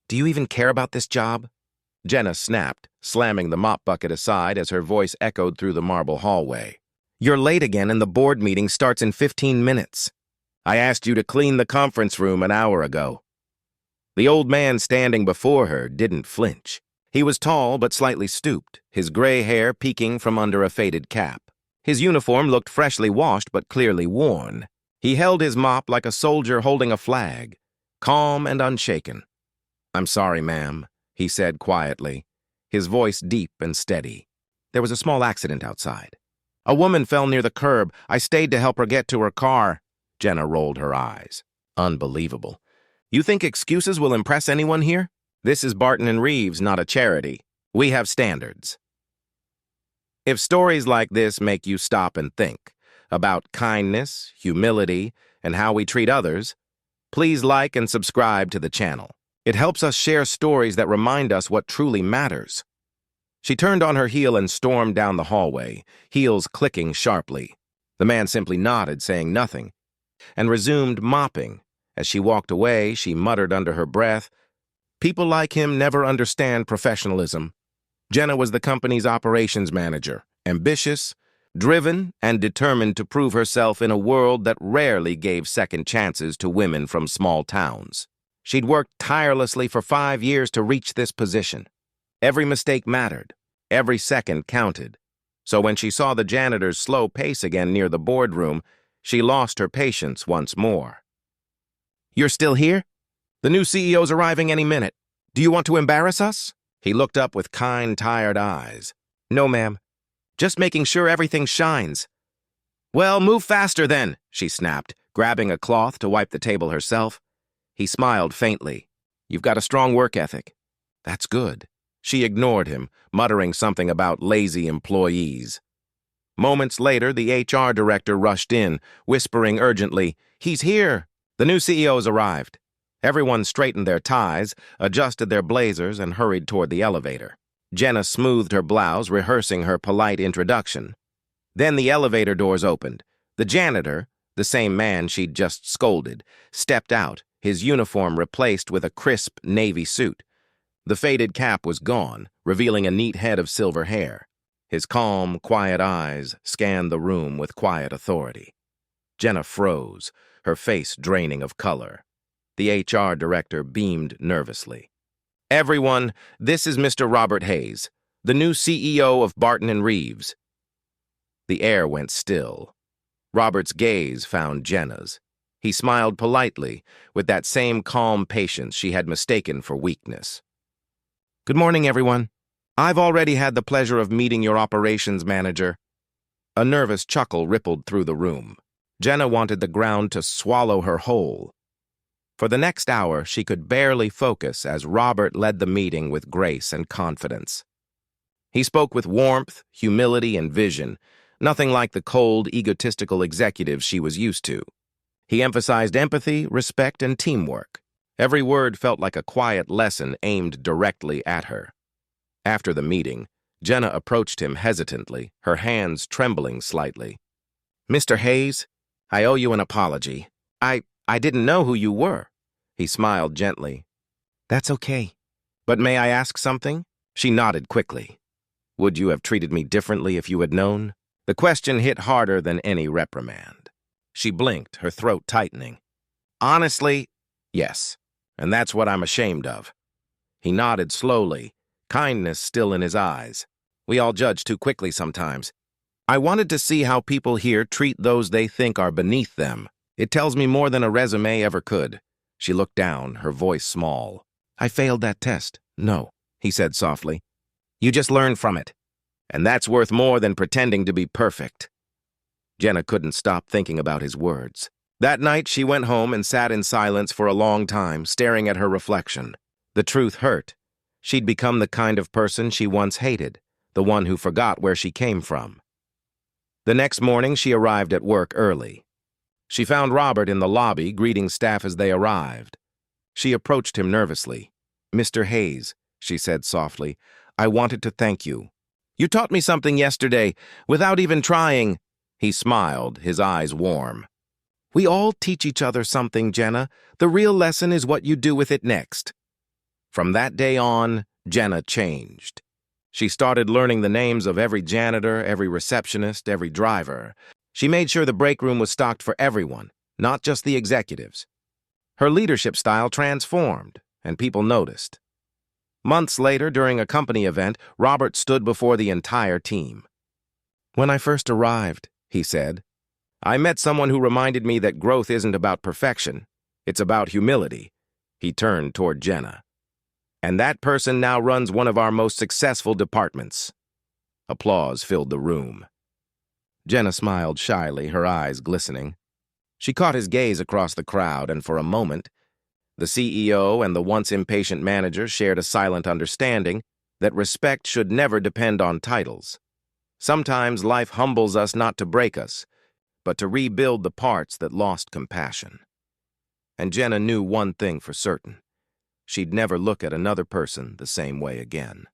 Do you even care about this job? Jenna snapped, slamming the mop bucket aside as her voice echoed through the marble hallway. You're late again and the board meeting starts in 15 minutes. I asked you to clean the conference room an hour ago. The old man standing before her didn't flinch. He was tall but slightly stooped, his gray hair peeking from under a faded cap. His uniform looked freshly washed but clearly worn. He held his mop like a soldier holding a flag, calm and unshaken. I'm sorry, ma'am, he said quietly, his voice deep and steady. There was a small accident outside. A woman fell near the curb. I stayed to help her get to her car. Jenna rolled her eyes. Unbelievable. You think excuses will impress anyone here? This is Barton and Reeves, not a charity. We have standards. If stories like this make you stop and think about kindness, humility, and how we treat others, please like and subscribe to the channel. It helps us share stories that remind us what truly matters. She turned on her heel and stormed down the hallway, heels clicking sharply. The man simply nodded, saying nothing, and resumed mopping. As she walked away, she muttered under her breath, people like him never understand professionalism. Jenna was the company's operations manager, ambitious, driven, and determined to prove herself in a world that rarely gave second chances to women from small towns. She'd worked tirelessly for 5 years to reach this position. Every mistake mattered. Every second counted. So when she saw the janitor's slow pace again near the boardroom, she lost her patience once more. You're still here? The new CEO's arriving any minute. Do you want to embarrass us? He looked up with kind, tired eyes. No, ma'am. Just making sure everything shines. Well, move faster then, she snapped, grabbing a cloth to wipe the table herself. He smiled faintly. You've got a strong work ethic. That's good. She ignored him, muttering something about lazy employees. Moments later, the HR director rushed in, whispering urgently, He's here! The new CEO's arrived. Everyone straightened their ties, adjusted their blazers, and hurried toward the elevator. Jenna smoothed her blouse, rehearsing her polite introduction. Then the elevator doors opened. The janitor, the same man she'd just scolded, stepped out, his uniform replaced with a crisp navy suit. The faded cap was gone, revealing a neat head of silver hair. His calm, quiet eyes scanned the room with quiet authority. Jenna froze, her face draining of color. The HR director beamed nervously. Everyone, this is Mr. Robert Hayes, the new CEO of Barton and Reeves. The air went still. Robert's gaze found Jenna's. He smiled politely, with that same calm patience she had mistaken for weakness. Good morning, everyone. I've already had the pleasure of meeting your operations manager. A nervous chuckle rippled through the room. Jenna wanted the ground to swallow her whole. For the next hour, she could barely focus as Robert led the meeting with grace and confidence. He spoke with warmth, humility, and vision, nothing like the cold, egotistical executives she was used to. He emphasized empathy, respect, and teamwork. Every word felt like a quiet lesson aimed directly at her. After the meeting, Jenna approached him hesitantly, her hands trembling slightly. Mr. Hayes, I owe you an apology. I didn't know who you were. He smiled gently. That's okay. But may I ask something? She nodded quickly. Would you have treated me differently if you had known? The question hit harder than any reprimand. She blinked, her throat tightening. Honestly, yes. And that's what I'm ashamed of. He nodded slowly, kindness still in his eyes. We all judge too quickly sometimes. I wanted to see how people here treat those they think are beneath them. It tells me more than a resume ever could. She looked down, her voice small. I failed that test. No, he said softly. You just learn from it. And that's worth more than pretending to be perfect. Jenna couldn't stop thinking about his words. That night, she went home and sat in silence for a long time, staring at her reflection. The truth hurt. She'd become the kind of person she once hated, the one who forgot where she came from. The next morning, she arrived at work early. She found Robert in the lobby, greeting staff as they arrived. She approached him nervously. Mr. Hayes, she said softly, I wanted to thank you. You taught me something yesterday, without even trying. He smiled, his eyes warm. We all teach each other something, Jenna. The real lesson is what you do with it next. From that day on, Jenna changed. She started learning the names of every janitor, every receptionist, every driver. She made sure the break room was stocked for everyone, not just the executives. Her leadership style transformed, and people noticed. Months later, during a company event, Robert stood before the entire team. "When I first arrived," he said, "I met someone who reminded me that growth isn't about perfection. It's about humility." He turned toward Jenna. "And that person now runs one of our most successful departments." Applause filled the room. Jenna smiled shyly, her eyes glistening. She caught his gaze across the crowd, and for a moment, the CEO and the once impatient manager shared a silent understanding that respect should never depend on titles. Sometimes life humbles us not to break us, but to rebuild the parts that lost compassion. And Jenna knew one thing for certain. She'd never look at another person the same way again.